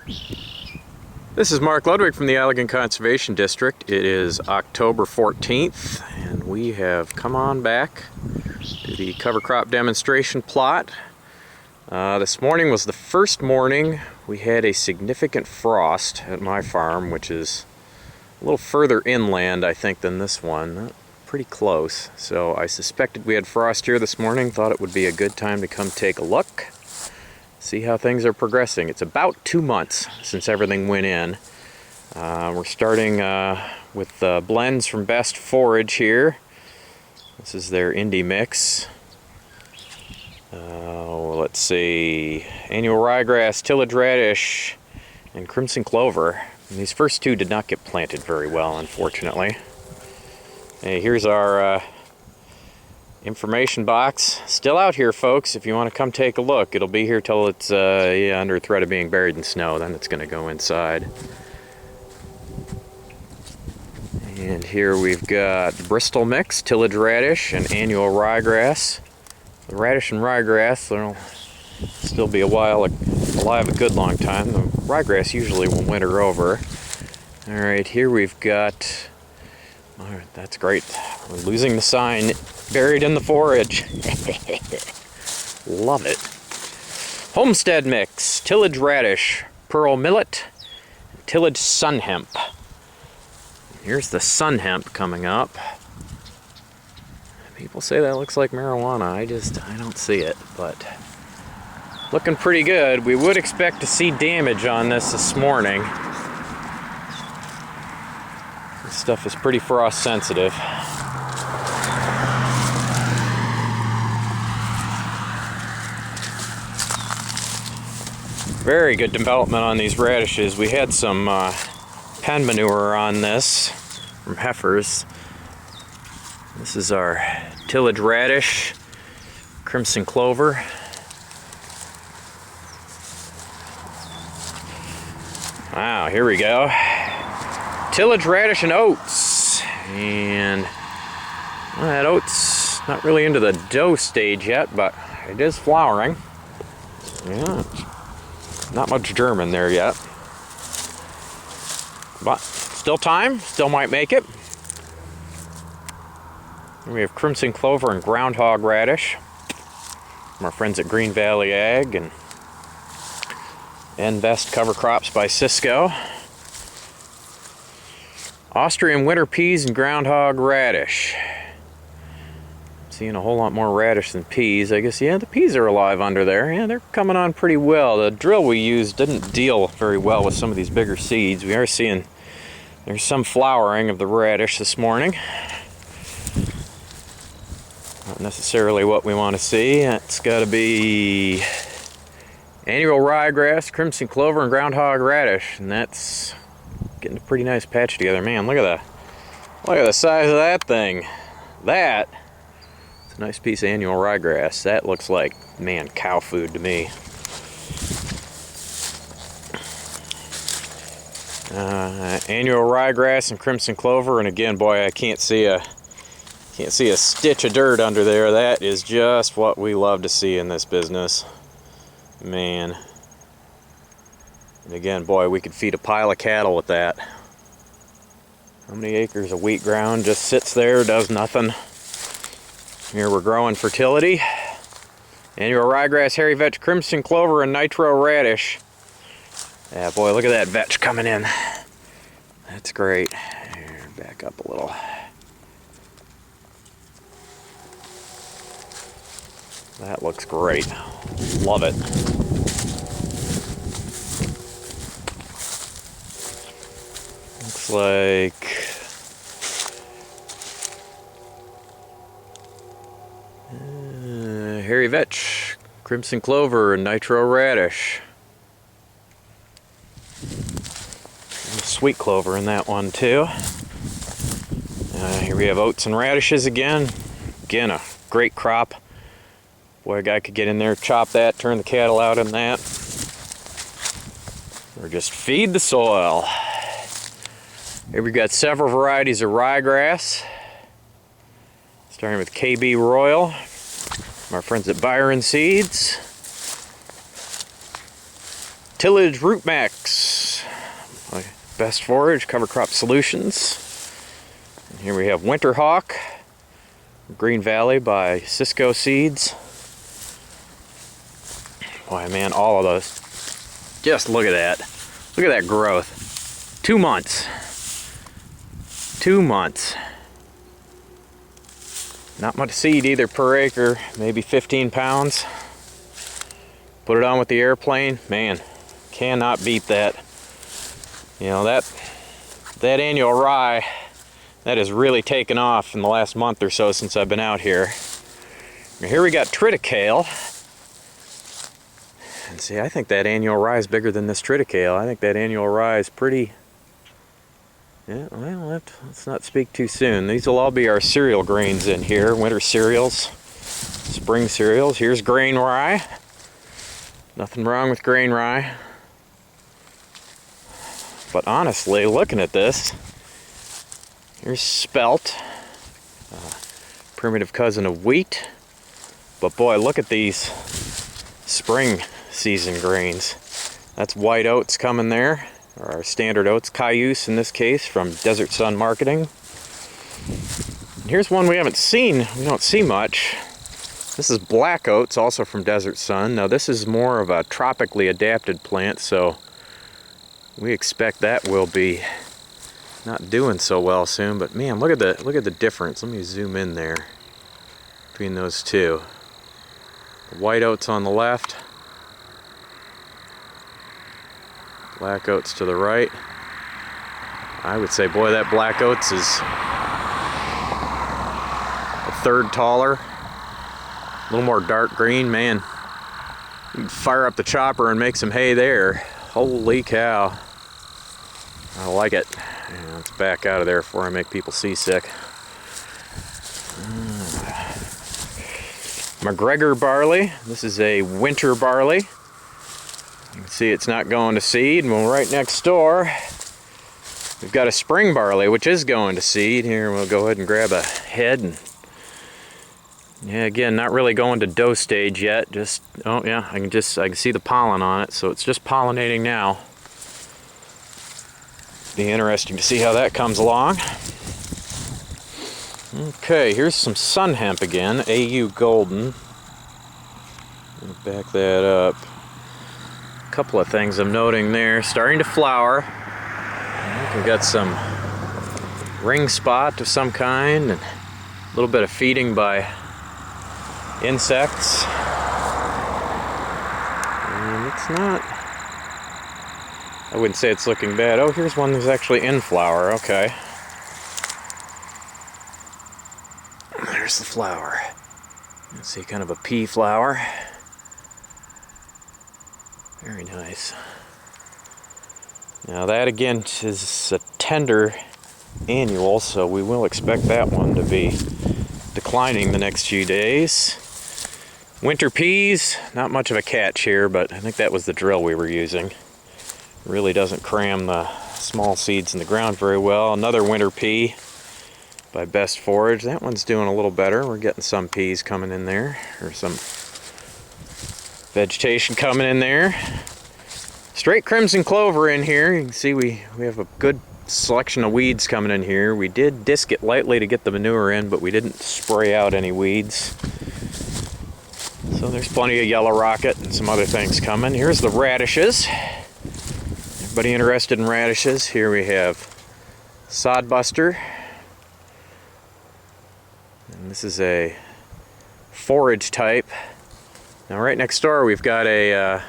This is Mark Ludwig from the Allegan Conservation District. It is October 14th and we have come on back to the cover crop demonstration plot. This morning was the first morning we had a significant frost at my farm, which is a little further inland I think than this one. Pretty close. So I suspected we had frost here this morning, thought it would be a good time to come take a look. See how things are progressing. It's about 2 months since everything went in. We're starting with blends from Best Forage here. This is their indie mix. Let's see, annual ryegrass, tillage radish, and crimson clover. And these first two did not get planted very well, unfortunately. Hey, here's our information box. Still out here, folks. If you want to come take a look, it'll be here till it's under threat of being buried in snow. Then it's going to go inside. And here we've got the Bristol mix, tillage radish, and annual ryegrass. The radish and ryegrass will still be alive a good long time. The ryegrass usually will winter over. All right, here we've got. All right, that's great. We're losing the sign. Buried in the forage. Love it. Homestead mix, tillage radish, pearl millet, tillage sun hemp. Here's the sun hemp coming up. People say that looks like marijuana. I don't see it, but looking pretty good. We would expect to see damage on this morning. This stuff is pretty frost sensitive. Very good development on these radishes. We had some pen manure on this from heifers. This is our tillage radish, crimson clover. Wow, here we go. Tillage radish and oats. And well, that oats not really into the dough stage yet, but it is flowering. Yeah. Not much germ in there yet. But still time, still might make it. We have crimson clover and groundhog radish from our friends at Green Valley Ag and Best Cover Crops by Cisco. Austrian winter peas and groundhog radish. Seeing a whole lot more radish than peas. I guess, yeah, the peas are alive under there. Yeah, they're coming on pretty well. The drill we used didn't deal very well with some of these bigger seeds. We are seeing there's some flowering of the radish this morning. Not necessarily what we want to see. It's got to be annual ryegrass, crimson clover, and groundhog radish. And that's getting a pretty nice patch together. Man, look at the size of that thing. That a nice piece of annual ryegrass. That looks like, man, cow food to me. Annual ryegrass and crimson clover, and again, boy, I can't see a stitch of dirt under there. That is just what we love to see in this business, man. And again, boy, we could feed a pile of cattle with that. How many acres of wheat ground just sits there, does nothing? Here we're growing fertility. Annual ryegrass, hairy vetch, crimson clover, and nitro radish. Yeah, boy, look at that vetch coming in. That's great. Here, back up a little. That looks great. Love it. Looks like hairy vetch, crimson clover, and nitro radish. Sweet clover in that one too. Here we have oats and radishes again. Again, a great crop. Boy, a guy could get in there, chop that, turn the cattle out in that. Or just feed the soil. Here we've got several varieties of ryegrass. Starting with KB Royal, from our friends at Byron Seeds. Tillage Root Max, my Best Forage Cover Crop Solutions. And here we have Winter Hawk, Green Valley by Cisco Seeds. Boy, man, all of those. Just look at that. Look at that growth. 2 months. 2 months. Not much seed either per acre, maybe 15 pounds. Put it on with the airplane, man, cannot beat that. You know, that annual rye, that has really taken off in the last month or so since I've been out here. Now here we got triticale. And see, I think that annual rye is bigger than this triticale. I think that annual rye is pretty... Yeah, well, let's not speak too soon. These will all be our cereal grains in here. Winter cereals, spring cereals. Here's grain rye. Nothing wrong with grain rye. But honestly, looking at this, here's spelt, primitive cousin of wheat. But boy, look at these spring season grains. That's white oats coming there. Or our standard oats, cayuse in this case, from Desert Sun Marketing. And here's one we haven't seen, we don't see much. This is black oats, also from Desert Sun. Now this is more of a tropically adapted plant, so we expect that will be not doing so well soon. But man, look at the difference. Let me zoom in there between those two. The white oats on the left, black oats to the right. I would say, boy, that black oats is a third taller, a little more dark green. Man, you can fire up the chopper and make some hay there. Holy cow. I like it. Yeah, let's back out of there before I make people seasick. McGregor barley. This is a winter barley. You can see it's not going to seed. Well, right next door, we've got a spring barley, which is going to seed. Here, we'll go ahead and grab a head. And yeah, again, not really going to dough stage yet. Just, oh yeah, I can see the pollen on it. So it's just pollinating now. Be interesting to see how that comes along. Okay, here's some sun hemp again, AU Golden. Back that up. Couple of things I'm noting there. Starting to flower. We've got some ring spot of some kind and a little bit of feeding by insects. And it's not, I wouldn't say it's looking bad. Oh, here's one that's actually in flower. Okay. There's the flower. Let's see, kind of a pea flower. Very nice. Now that again is a tender annual, so we will expect that one to be declining the next few days. Winter peas, not much of a catch here, but I think that was the drill we were using. Really doesn't cram the small seeds in the ground very well. Another winter pea by Best Forage. That one's doing a little better. We're getting some peas coming in there, or some vegetation coming in there. Straight crimson clover in here. You can see we have a good selection of weeds coming in here. We did disc it lightly to get the manure in, but we didn't spray out any weeds. So there's plenty of yellow rocket and some other things coming. Here's the radishes. Everybody interested in radishes? Here we have Sodbuster. And this is a forage type. Now right next door we've got a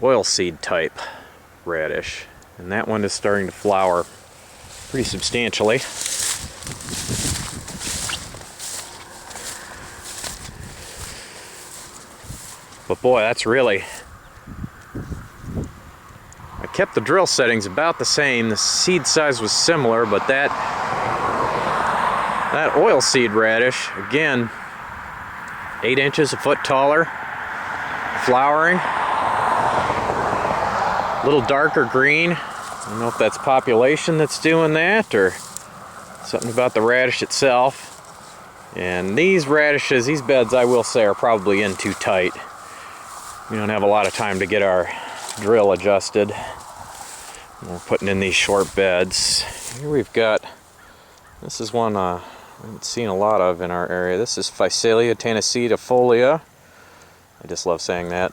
oilseed type radish, and that one is starting to flower pretty substantially. But boy, that's really, I kept the drill settings about the same. The seed size was similar, but that oilseed radish, again, 8 inches, a foot taller, flowering, a little darker green. I don't know if that's population that's doing that or something about the radish itself. And these radishes, these beds, I will say, are probably in too tight. We don't have a lot of time to get our drill adjusted. We're putting in these short beds. Here we've got, this is one I haven't seen a lot of in our area. This is Phacelia tennessetifolia. I just love saying that.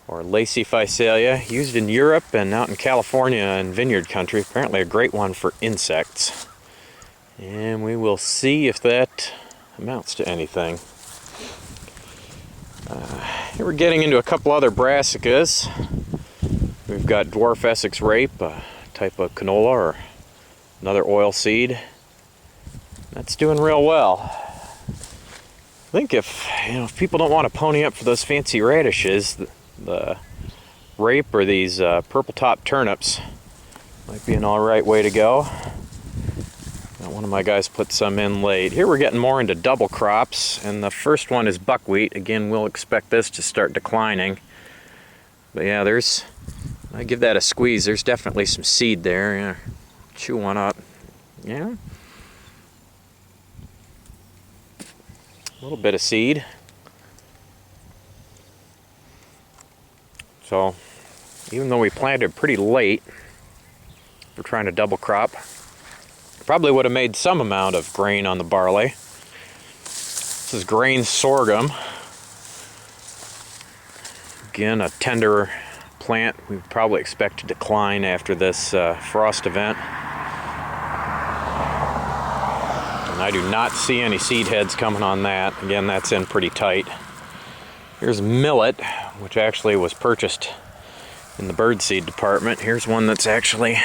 Or lacy Phacelia, used in Europe and out in California in vineyard country. Apparently a great one for insects. And we will see if that amounts to anything. Here we're getting into a couple other brassicas. We've got dwarf Essex rape, a type of canola or another oil seed. That's doing real well. I think if people don't want to pony up for those fancy radishes, the rape or these purple top turnips might be an alright way to go. One of my guys put some in late. Here we're getting more into double crops, and the first one is buckwheat. Again, we'll expect this to start declining. But yeah, I give that a squeeze. There's definitely some seed there. Yeah. Chew one up. Yeah. A little bit of seed. So, even though we planted pretty late, we're trying to double crop. Probably would have made some amount of grain on the barley. This is grain sorghum. Again, a tender plant we would probably expect to decline after this frost event. And I do not see any seed heads coming on that. Again, that's in pretty tight. Here's millet, which actually was purchased in the birdseed department. Here's one that's actually,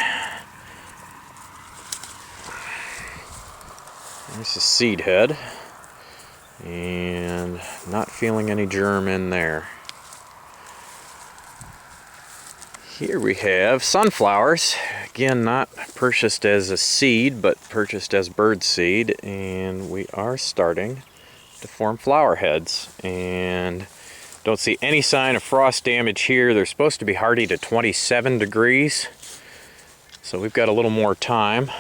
there's a seed head, and not feeling any germ in there. Here we have sunflowers, again not purchased as a seed, but purchased as bird seed, and we are starting to form flower heads, and don't see any sign of frost damage here. They're supposed to be hardy to 27 degrees, so we've got a little more time.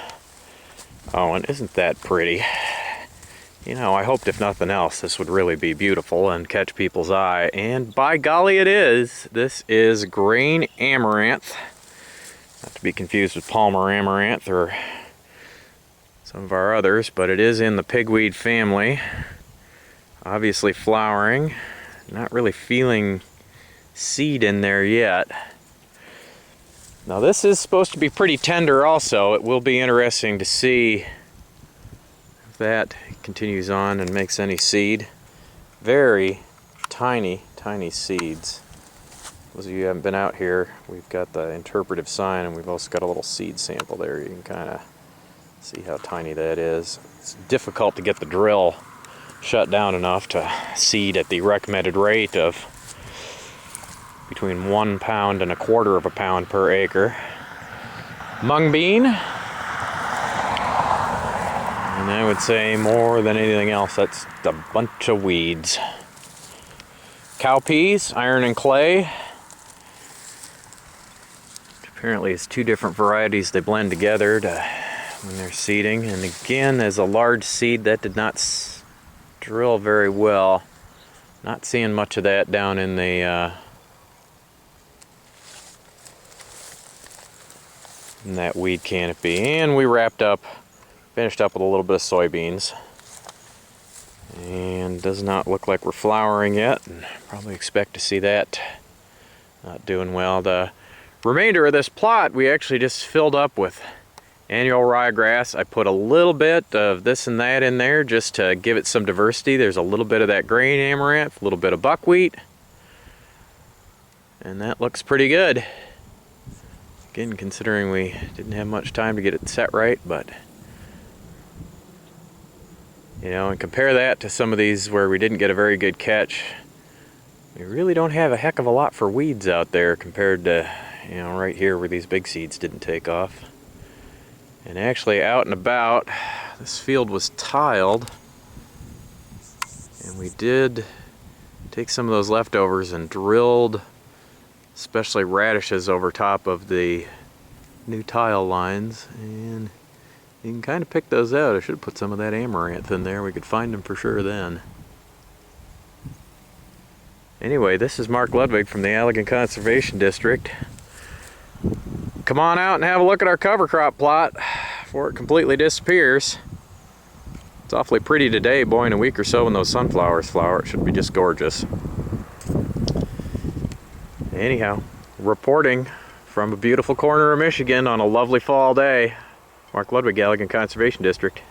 Oh, and isn't that pretty? I hoped if nothing else this would really be beautiful and catch people's eye, and by golly it is. This is grain amaranth, not to be confused with Palmer amaranth or some of our others, but it is in the pigweed family. Obviously flowering, not really feeling seed in there yet. Now this is supposed to be pretty tender also. It will be interesting to see if that continues on and makes any seed. Very tiny, tiny seeds. Those of you who haven't been out here, we've got the interpretive sign, and we've also got a little seed sample there. You can kind of see how tiny that is. It's difficult to get the drill shut down enough to seed at the recommended rate of between 1 pound and 1/4 of a pound per acre. Mung bean. And I would say more than anything else, that's a bunch of weeds. Cowpeas, iron and clay. Apparently it's 2 different varieties. They blend together when they're seeding. And again, as a large seed, that did not drill very well. Not seeing much of that down in the in that weed canopy. And we finished up with a little bit of soybeans, and does not look like we're flowering yet, and probably expect to see that not doing well. The remainder of this plot we actually just filled up with annual ryegrass. I put a little bit of this and that in there just to give it some diversity. There's a little bit of that grain amaranth, a little bit of buckwheat, and that looks pretty good. Again, considering we didn't have much time to get it set right, but and compare that to some of these where we didn't get a very good catch. We really don't have a heck of a lot for weeds out there compared to, right here where these big seeds didn't take off. And actually out and about, this field was tiled, and we did take some of those leftovers and drilled especially radishes over top of the new tile lines, and you can kind of pick those out. I should have put some of that amaranth in there. We could find them for sure then. Anyway, this is Mark Ludwig from the Allegan Conservation District. Come on out and have a look at our cover crop plot before it completely disappears. It's awfully pretty today. Boy, in a week or so when those sunflowers flower, it should be just gorgeous. Anyhow, reporting from a beautiful corner of Michigan on a lovely fall day, Mark Ludwig, Allegan Conservation District.